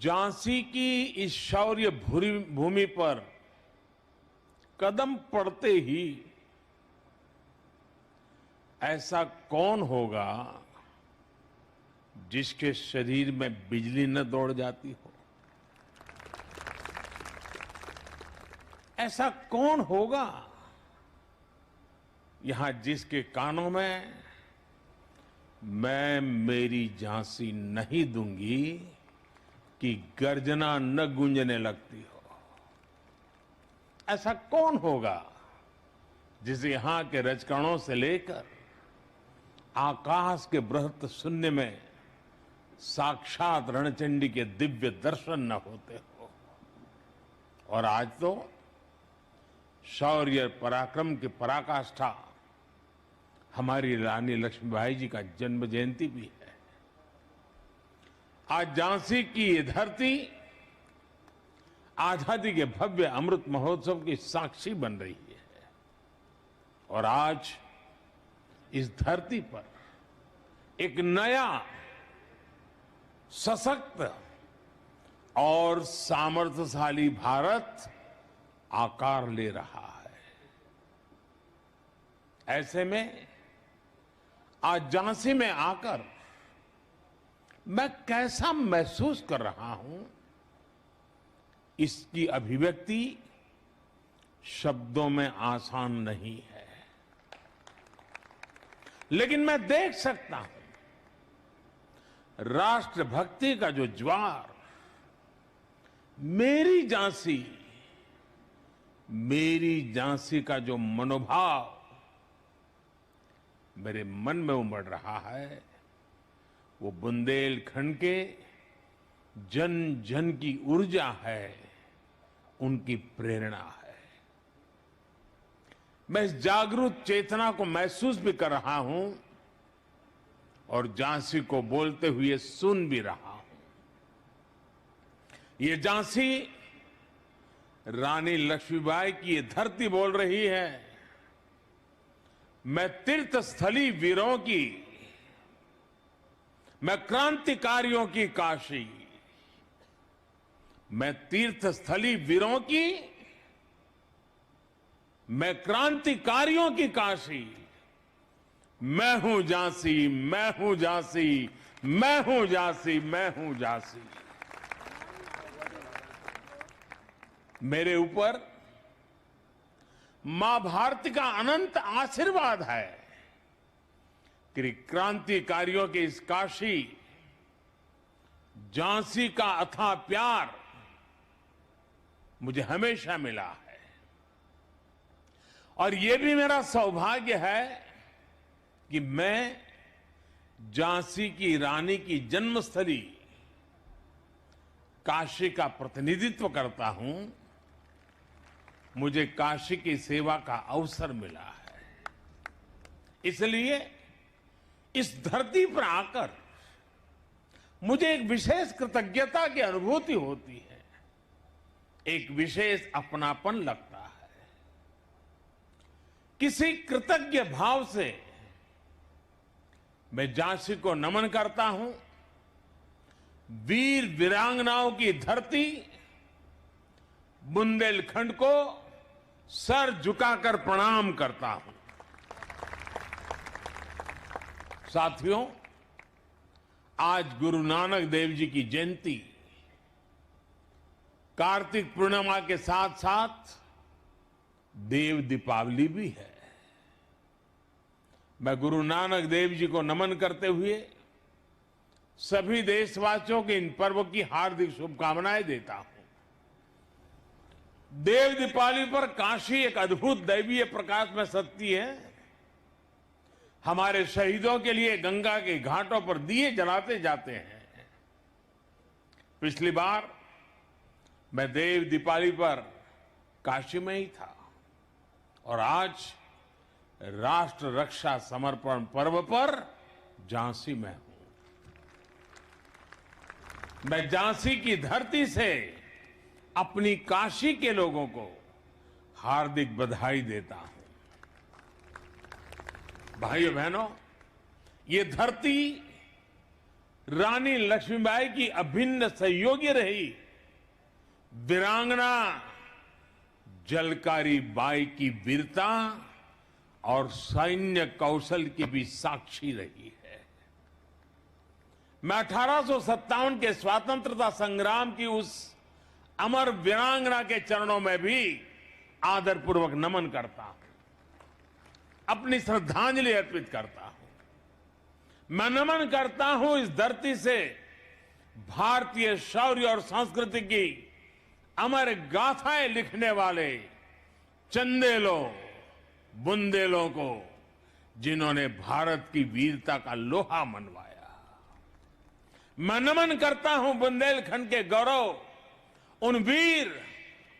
झांसी की इस शौर्य भूमि पर कदम पड़ते ही ऐसा कौन होगा जिसके शरीर में बिजली न दौड़ जाती हो? ऐसा कौन होगा यहां जिसके कानों में मैं मेरी झांसी नहीं दूंगी कि गर्जना न गूंजने लगती हो? ऐसा कौन होगा जिसे यहां के रजकणों से लेकर आकाश के बृहत शून्य में साक्षात रणचंडी के दिव्य दर्शन न होते हो? और आज तो शौर्य पराक्रम की पराकाष्ठा हमारी रानी लक्ष्मीबाई जी का जन्म जयंती भी है। आज झांसी की ये धरती आजादी के भव्य अमृत महोत्सव की साक्षी बन रही है और आज इस धरती पर एक नया सशक्त और सामर्थ्यशाली भारत आकार ले रहा है। ऐसे में आज झांसी में आकर मैं कैसा महसूस कर रहा हूं, इसकी अभिव्यक्ति शब्दों में आसान नहीं है, लेकिन मैं देख सकता हूं राष्ट्रभक्ति का जो ज्वार मेरी झांसी का जो मनोभाव मेरे मन में उमड़ रहा है, वो बुंदेलखंड के जन जन की ऊर्जा है, उनकी प्रेरणा है। मैं इस जागरूक चेतना को महसूस भी कर रहा हूं और झांसी को बोलते हुए सुन भी रहा हूं। ये झांसी रानी लक्ष्मीबाई की ये धरती बोल रही है, मैं तीर्थ स्थली वीरों की, मैं क्रांतिकारियों की काशी, मैं तीर्थ स्थली वीरों की, मैं क्रांतिकारियों की काशी, मैं हूं झांसी, मैं हूं झांसी, मैं हूं झांसी, मैं हूं झांसी। मेरे ऊपर मां भारती का अनंत आशीर्वाद है कि क्रांतिकारियों के इस काशी झांसी का अथाह प्यार मुझे हमेशा मिला है। और यह भी मेरा सौभाग्य है कि मैं झांसी की रानी की जन्मस्थली काशी का प्रतिनिधित्व करता हूं। मुझे काशी की सेवा का अवसर मिला है, इसलिए इस धरती पर आकर मुझे एक विशेष कृतज्ञता की अनुभूति होती है, एक विशेष अपनापन लगता है। किसी कृतज्ञ भाव से मैं झांसी को नमन करता हूं, वीर वीरांगनाओं की धरती बुंदेलखंड को सर झुकाकर प्रणाम करता हूं। साथियों, आज गुरु नानक देव जी की जयंती कार्तिक पूर्णिमा के साथ साथ देव दीपावली भी है। मैं गुरु नानक देव जी को नमन करते हुए सभी देशवासियों के इन पर्व की हार्दिक शुभकामनाएं देता हूं। देव दीपावली पर काशी एक अद्भुत दैवीय प्रकाश में सजती है। हमारे शहीदों के लिए गंगा के घाटों पर दिए जलाते जाते हैं। पिछली बार मैं देव दीपावली पर काशी में ही था और आज राष्ट्र रक्षा समर्पण पर्व पर झांसी में हूं। मैं झांसी की धरती से अपनी काशी के लोगों को हार्दिक बधाई देता हूं। भाइयों बहनों, ये धरती रानी लक्ष्मीबाई की अभिन्न सहयोगी रही वीरांगना झलकारी बाई की वीरता और सैन्य कौशल की भी साक्षी रही है। मैं 1857 के स्वतंत्रता संग्राम की उस अमर वीरांगना के चरणों में भी आदरपूर्वक नमन करता हूं, अपनी श्रद्धांजलि अर्पित करता हूं। मैं नमन करता हूं इस धरती से भारतीय शौर्य और संस्कृति की अमर गाथाएं लिखने वाले चंदेलों बुंदेलों को, जिन्होंने भारत की वीरता का लोहा मनवाया। मैं नमन करता हूं बुंदेलखंड के गौरव उन वीर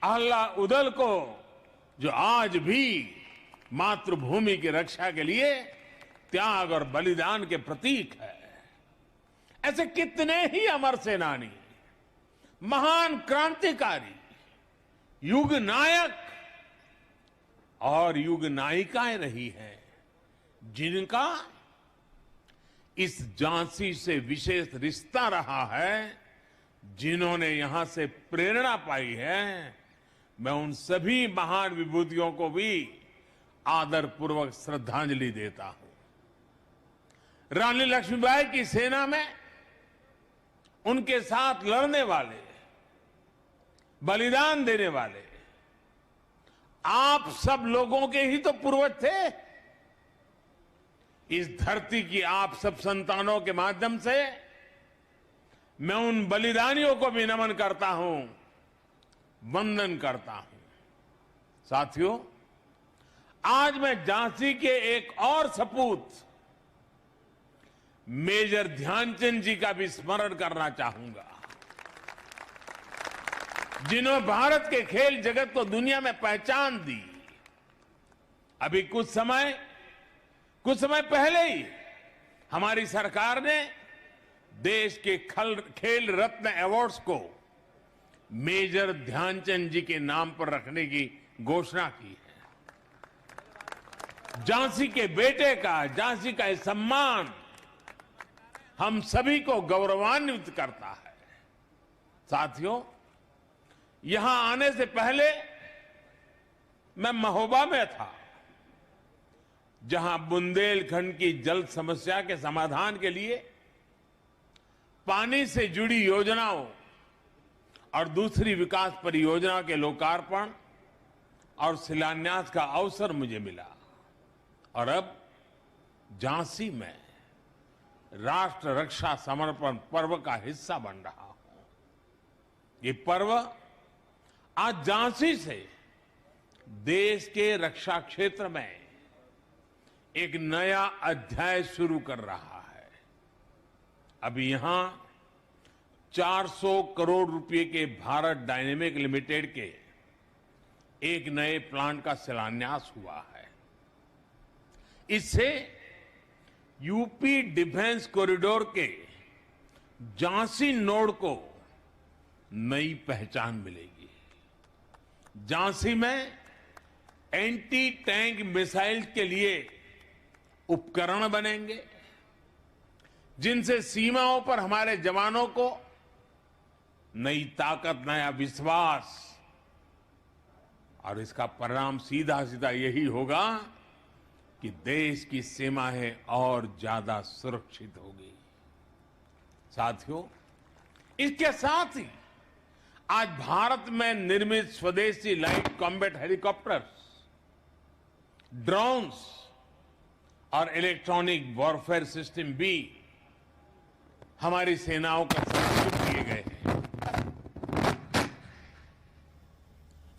अहला उदल को, जो आज भी मातृभूमि की रक्षा के लिए त्याग और बलिदान के प्रतीक है। ऐसे कितने ही अमर सेनानी, महान क्रांतिकारी, युग नायक और युग नायिकाएं रही हैं, जिनका इस झांसी से विशेष रिश्ता रहा है, जिन्होंने यहां से प्रेरणा पाई है। मैं उन सभी महान विभूतियों को भी आदरपूर्वक श्रद्धांजलि देता हूं। रानी लक्ष्मीबाई की सेना में उनके साथ लड़ने वाले, बलिदान देने वाले आप सब लोगों के ही तो पूर्वज थे। इस धरती की आप सब संतानों के माध्यम से मैं उन बलिदानियों को भी नमन करता हूं, वंदन करता हूं। साथियों, आज मैं झांसी के एक और सपूत मेजर ध्यानचंद जी का भी स्मरण करना चाहूंगा, जिन्होंने भारत के खेल जगत को दुनिया में पहचान दी। अभी कुछ समय पहले ही हमारी सरकार ने देश के खेल रत्न अवार्ड्स को मेजर ध्यानचंद जी के नाम पर रखने की घोषणा की है। झांसी के बेटे का, झांसी का यह सम्मान हम सभी को गौरवान्वित करता है। साथियों, यहां आने से पहले मैं महोबा में था, जहां बुंदेलखंड की जल समस्या के समाधान के लिए पानी से जुड़ी योजनाओं और दूसरी विकास परियोजना के लोकार्पण और शिलान्यास का अवसर मुझे मिला। और अब झांसी में राष्ट्र रक्षा समर्पण पर्व का हिस्सा बन रहा हूं। ये पर्व आज झांसी से देश के रक्षा क्षेत्र में एक नया अध्याय शुरू कर रहा है। अभी यहां 400 करोड़ रुपए के भारत डायनेमिक लिमिटेड के एक नए प्लांट का शिलान्यास हुआ है। इससे यूपी डिफेंस कॉरिडोर के झांसी नोड को नई पहचान मिलेगी। झांसी में एंटी टैंक मिसाइल के लिए उपकरण बनेंगे, जिनसे सीमाओं पर हमारे जवानों को नई ताकत, नया विश्वास, और इसका परिणाम सीधा सीधा यही होगा कि देश की सीमाएं और ज्यादा सुरक्षित होगी। साथियों, इसके साथ ही आज भारत में निर्मित स्वदेशी लाइट कॉम्बैट हेलीकॉप्टर्स, ड्रोन्स और इलेक्ट्रॉनिक वॉरफेयर सिस्टम भी हमारी सेनाओं को समर्पित किए गए हैं।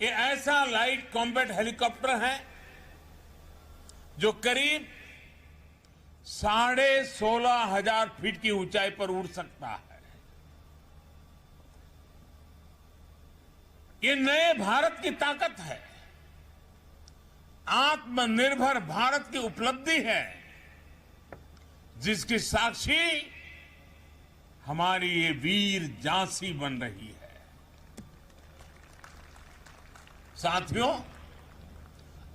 ये ऐसा लाइट कॉम्बैट हेलीकॉप्टर है जो करीब 16,500 फीट की ऊंचाई पर उड़ सकता है। ये नए भारत की ताकत है, आत्मनिर्भर भारत की उपलब्धि है, जिसकी साक्षी हमारी ये वीर झांसी बन रही है। साथियों,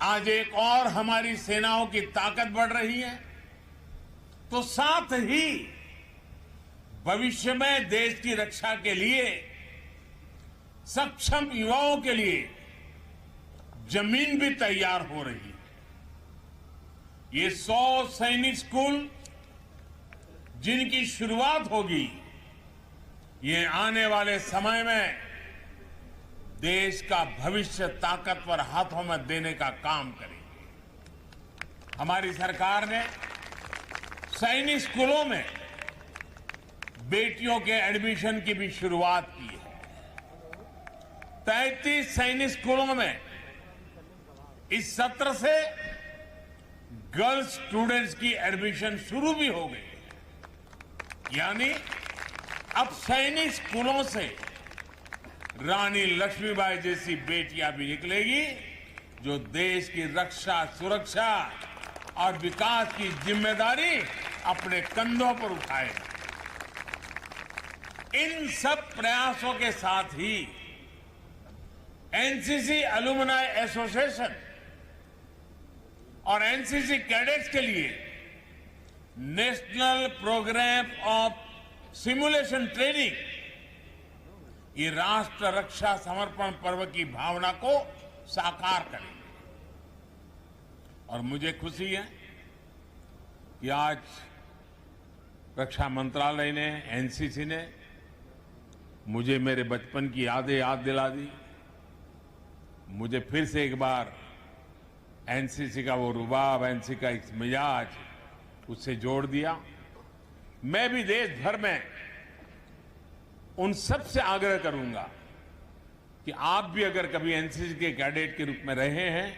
आज एक और हमारी सेनाओं की ताकत बढ़ रही है, तो साथ ही भविष्य में देश की रक्षा के लिए सक्षम युवाओं के लिए जमीन भी तैयार हो रही है। ये 100 सैनिक स्कूल जिनकी शुरुआत होगी, ये आने वाले समय में देश का भविष्य ताकतवर हाथों में देने का काम करेंगे। हमारी सरकार ने सैनिक स्कूलों में बेटियों के एडमिशन की भी शुरुआत की है। 33 सैनिक स्कूलों में इस सत्र से गर्ल्स स्टूडेंट्स की एडमिशन शुरू भी हो गई है। यानी अब सैनिक स्कूलों से रानी लक्ष्मीबाई जैसी बेटियां भी निकलेगी जो देश की रक्षा, सुरक्षा और विकास की जिम्मेदारी अपने कंधों पर उठाए। इन सब प्रयासों के साथ ही एनसीसी अलुमनाई एसोसिएशन और एनसीसी कैडेट्स के लिए national programme of simulation training ये राष्ट्र रक्षा समर्पण पर्व की भावना को साकार करेंगे। और मुझे खुशी है कि आज रक्षा मंत्रालय ने, एनसीसी ने मुझे मेरे बचपन की यादें याद दिला दी। मुझे फिर से एक बार एनसीसी का वो रुबाब, एनसीसी का एक मिजाज उससे जोड़ दिया। मैं भी देश भर में उन सब से आग्रह करूंगा कि आप भी अगर कभी एनसीसी के कैडेट के रूप में रहे हैं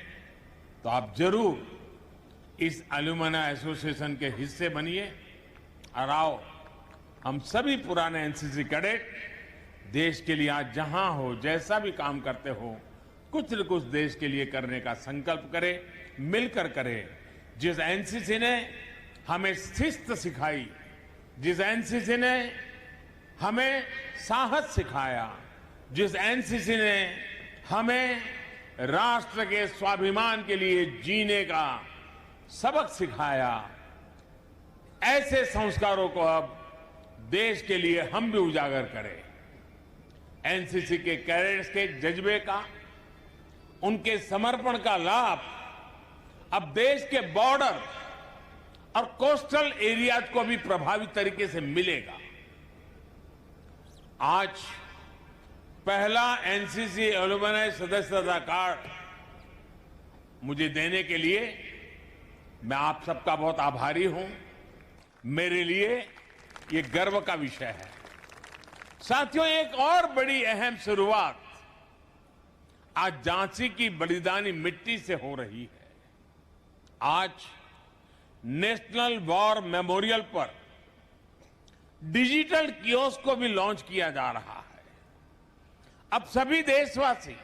तो आप जरूर इस अलुमना एसोसिएशन के हिस्से बनिए। और आओ, हम सभी पुराने एनसीसी कैडेट देश के लिए आज जहां हो, जैसा भी काम करते हो, कुछ न कुछ देश के लिए करने का संकल्प करें, मिलकर करें। जिस एनसीसी ने हमें शिस्त सिखाई, जिस एनसीसी ने हमें साहस सिखाया, जिस एनसीसी ने हमें राष्ट्र के स्वाभिमान के लिए जीने का सबक सिखाया, ऐसे संस्कारों को अब देश के लिए हम भी उजागर करें। एनसीसी के कैडेट्स के जज्बे का, उनके समर्पण का लाभ अब देश के बॉर्डर और कोस्टल एरियाज को भी प्रभावी तरीके से मिलेगा। आज पहला एनसीसी अलुमनाई सदस्यता कार्ड मुझे देने के लिए मैं आप सबका बहुत आभारी हूं। मेरे लिए ये गर्व का विषय है। साथियों, एक और बड़ी अहम शुरुआत आज झांसी की बलिदानी मिट्टी से हो रही है। आज नेशनल वॉर मेमोरियल पर डिजिटल कियोस्क को भी लॉन्च किया जा रहा है। अब सभी देशवासी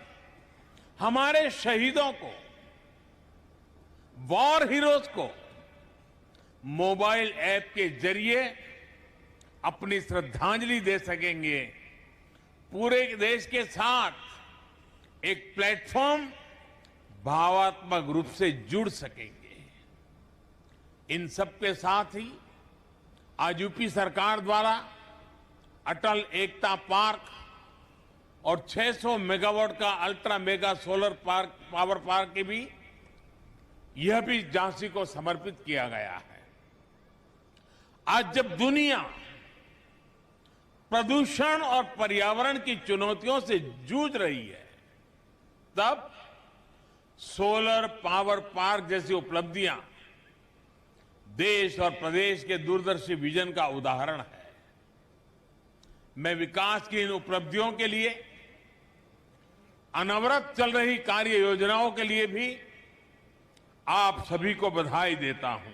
हमारे शहीदों को, वॉर हीरोज को मोबाइल ऐप के जरिए अपनी श्रद्धांजलि दे सकेंगे। पूरे देश के साथ एक प्लेटफॉर्म भावात्मक रूप से जुड़ सकेंगे। इन सब के साथ ही आज यूपी सरकार द्वारा अटल एकता पार्क और 600 मेगावाट का ultra mega solar power park की भी, यह भी झांसी को समर्पित किया गया है। आज जब दुनिया प्रदूषण और पर्यावरण की चुनौतियों से जूझ रही है, तब सोलर पावर पार्क जैसी उपलब्धियां देश और प्रदेश के दूरदर्शी विजन का उदाहरण है। मैं विकास की इन उपलब्धियों के लिए, अनवरत चल रही कार्य योजनाओं के लिए भी आप सभी को बधाई देता हूं।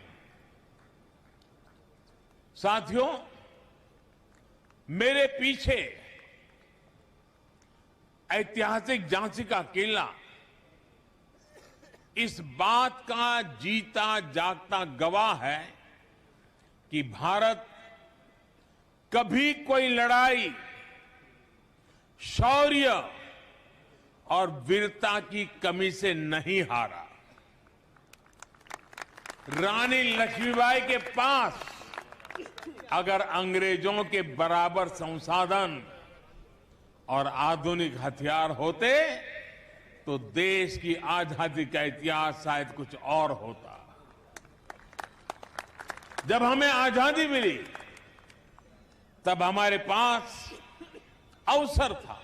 साथियों, मेरे पीछे ऐतिहासिक झांसी का किला इस बात का जीता जागता गवाह है कि भारत कभी कोई लड़ाई शौर्य और वीरता की कमी से नहीं हारा। रानी लक्ष्मीबाई के पास अगर अंग्रेजों के बराबर संसाधन और आधुनिक हथियार होते तो देश की आजादी का इतिहास शायद कुछ और होता। जब हमें आजादी मिली तब हमारे पास अवसर था,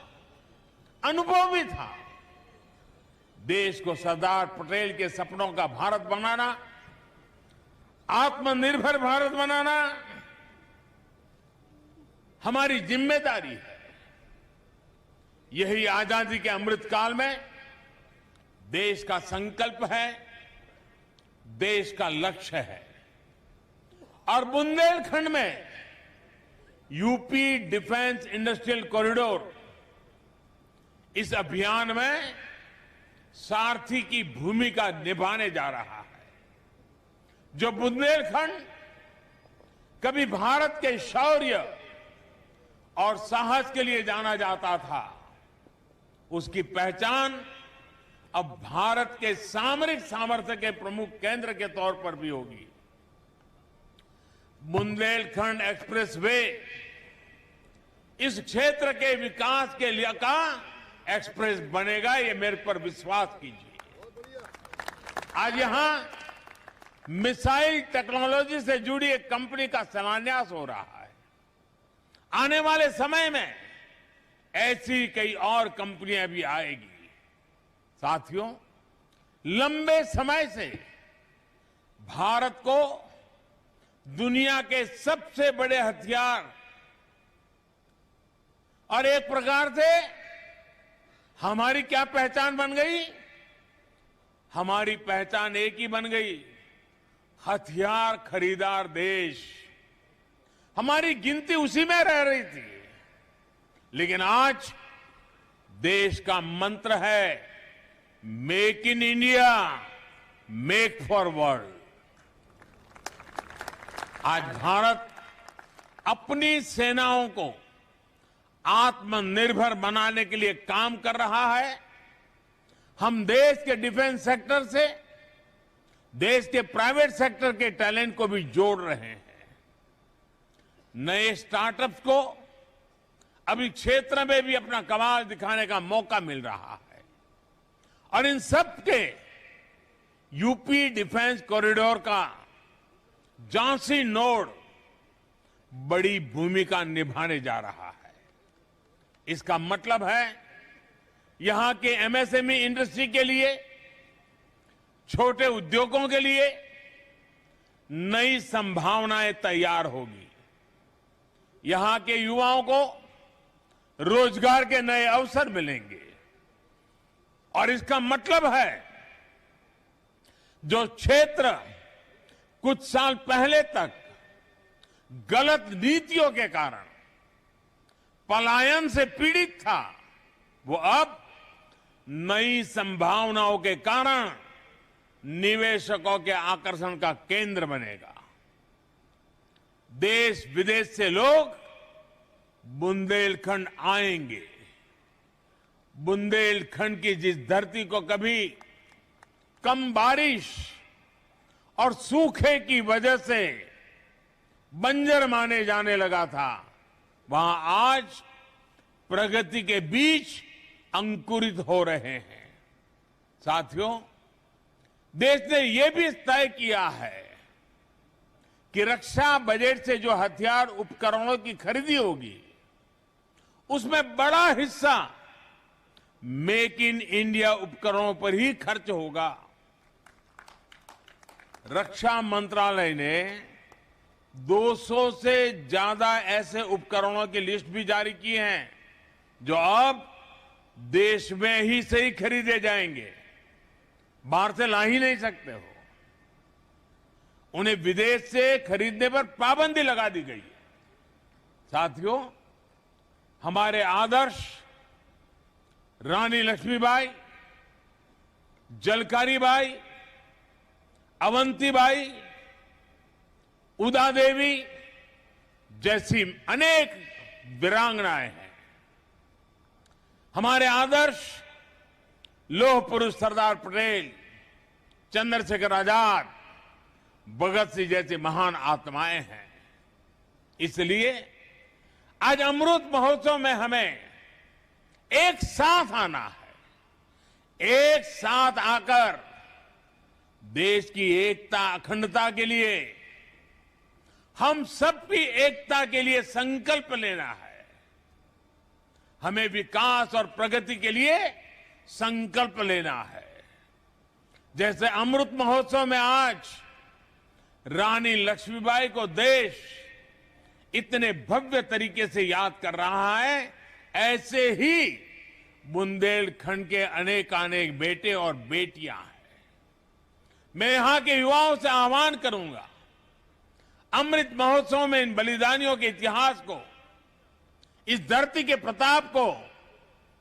अनुभव भी था। देश को सरदार पटेल के सपनों का भारत बनाना, आत्मनिर्भर भारत बनाना हमारी जिम्मेदारी है। यही आजादी के अमृतकाल में देश का संकल्प है, देश का लक्ष्य है। और बुंदेलखंड में यूपी डिफेंस इंडस्ट्रियल कॉरिडोर इस अभियान में सारथी की भूमिका निभाने जा रहा है। जो बुंदेलखंड कभी भारत के शौर्य और साहस के लिए जाना जाता था, उसकी पहचान अब भारत के सामरिक सामर्थ्य के प्रमुख केंद्र के तौर पर भी होगी। बुंदेलखंड एक्सप्रेसवे इस क्षेत्र के विकास के लिए का एक्सप्रेस बनेगा, ये मेरे पर विश्वास कीजिए। आज यहां मिसाइल टेक्नोलॉजी से जुड़ी एक कंपनी का शिलान्यास हो रहा है। आने वाले समय में ऐसी कई और कंपनियां भी आएगी। साथियों, लंबे समय से भारत को दुनिया के सबसे बड़े हथियार और एक प्रकार से हमारी क्या पहचान बन गई? हमारी पहचान एक ही बन गई, हथियार खरीदार देश। हमारी गिनती उसी में रह रही थी। लेकिन आज देश का मंत्र है make in India, make for world. आज भारत अपनी सेनाओं को आत्मनिर्भर बनाने के लिए काम कर रहा है। हम देश के डिफेंस सेक्टर से देश के प्राइवेट सेक्टर के टैलेंट को भी जोड़ रहे हैं। नए स्टार्टअप्स को अभी क्षेत्र में भी अपना कमाल दिखाने का मौका मिल रहा है। और इन सब के यूपी डिफेंस कॉरिडोर का झांसी नोड बड़ी भूमिका निभाने जा रहा है। इसका मतलब है यहां के एमएसएमई इंडस्ट्री के लिए, छोटे उद्योगों के लिए नई संभावनाएं तैयार होगी। यहां के युवाओं को रोजगार के नए अवसर मिलेंगे। और इसका मतलब है जो क्षेत्र कुछ साल पहले तक गलत नीतियों के कारण पलायन से पीड़ित था, वो अब नई संभावनाओं के कारण निवेशकों के आकर्षण का केंद्र बनेगा। देश विदेश से लोग बुंदेलखंड आएंगे। बुंदेलखंड की जिस धरती को कभी कम बारिश और सूखे की वजह से बंजर माने जाने लगा था, वहां आज प्रगति के बीज अंकुरित हो रहे हैं। साथियों, देश ने यह भी तय किया है कि रक्षा बजट से जो हथियार उपकरणों की खरीदी होगी, उसमें बड़ा हिस्सा मेक इन इंडिया उपकरणों पर ही खर्च होगा। रक्षा मंत्रालय ने 200 से ज्यादा ऐसे उपकरणों की लिस्ट भी जारी की है जो अब देश में ही से ही खरीदे जाएंगे, बाहर से ला ही नहीं सकते हो। उन्हें विदेश से खरीदने पर पाबंदी लगा दी गई है। साथियों, हमारे आदर्श रानी लक्ष्मीबाई, जलकारी बाई, अवंतीबाई, उदा देवी जैसी अनेक वीरांगनाएं हैं। हमारे आदर्श लौह पुरुष सरदार पटेल, चंद्रशेखर आजाद, भगत सिंह जैसी महान आत्माएं हैं। इसलिए आज अमृत महोत्सव में हमें एक साथ आना है, एक साथ आकर देश की एकता अखंडता के लिए, हम सबकी एकता के लिए संकल्प लेना है। हमें विकास और प्रगति के लिए संकल्प लेना है। जैसे अमृत महोत्सव में आज रानी लक्ष्मीबाई को देश इतने भव्य तरीके से याद कर रहा है, ऐसे ही बुंदेलखंड के अनेक बेटे और बेटियां हैं। मैं यहां के युवाओं से आह्वान करूंगा, अमृत महोत्सव में इन बलिदानियों के इतिहास को, इस धरती के प्रताप को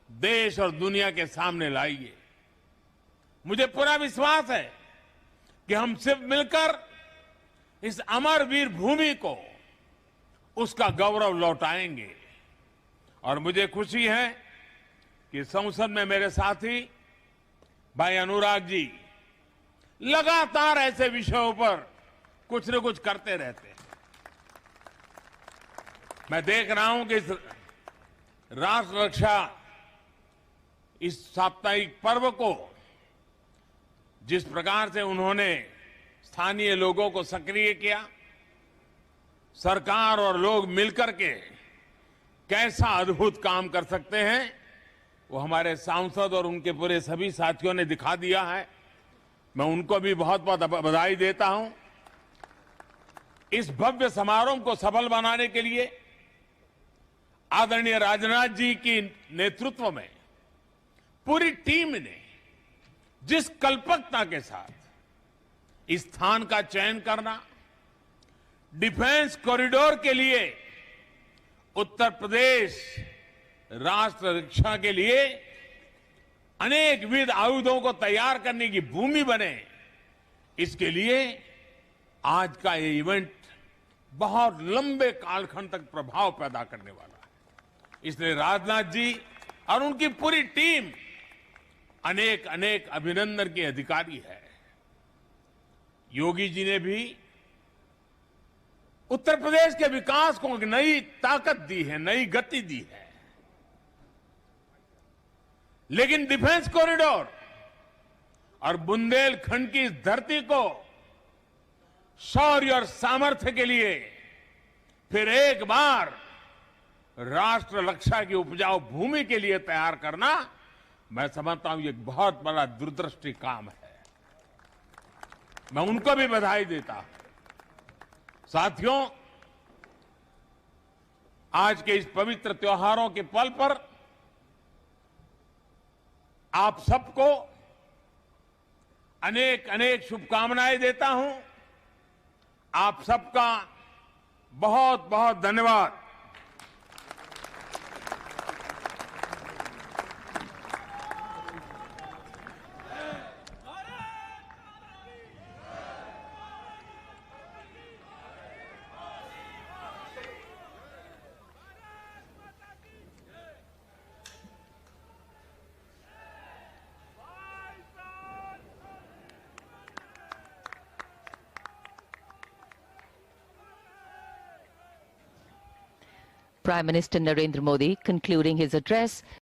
देश और दुनिया के सामने लाइए। मुझे पूरा विश्वास है कि हम सिर्फ मिलकर इस अमर वीर भूमि को उसका गौरव लौटाएंगे। और मुझे खुशी है कि संसद में मेरे साथी भाई अनुराग जी लगातार ऐसे विषयों पर कुछ न कुछ करते रहते हैं। मैं देख रहा हूं कि इस राष्ट्र रक्षा, इस साप्ताहिक पर्व को जिस प्रकार से उन्होंने स्थानीय लोगों को सक्रिय किया, सरकार और लोग मिलकर के कैसा अद्भुत काम कर सकते हैं, वो हमारे सांसद और उनके पूरे सभी साथियों ने दिखा दिया है। मैं उनको भी बहुत बहुत बधाई देता हूं। इस भव्य समारोह को सफल बनाने के लिए आदरणीय राजनाथ जी की नेतृत्व में पूरी टीम ने जिस कल्पकता के साथ इस स्थान का चयन करना, डिफेंस कॉरिडोर के लिए उत्तर प्रदेश राष्ट्र रक्षा के लिए अनेक विध आयुधों को तैयार करने की भूमि बने, इसके लिए आज का ये इवेंट बहुत लंबे कालखंड तक प्रभाव पैदा करने वाला है। इसलिए राजनाथ जी और उनकी पूरी टीम अनेक अभिनंदन के अधिकारी है। योगी जी ने भी उत्तर प्रदेश के विकास को एक नई ताकत दी है, नई गति दी है। लेकिन डिफेंस कॉरिडोर और बुंदेलखंड की इस धरती को शौर्य और सामर्थ्य के लिए फिर एक बार राष्ट्र रक्षा की उपजाऊ भूमि के लिए तैयार करना, मैं समझता हूं ये एक बहुत बड़ा दूरदृष्टि काम है। मैं उनको भी बधाई देता हूं। साथियों, आज के इस पवित्र त्योहारों के पल पर आप सबको अनेक शुभकामनाएं देता हूं। आप सबका बहुत बहुत धन्यवाद। Prime Minister Narendra Modi concluding his address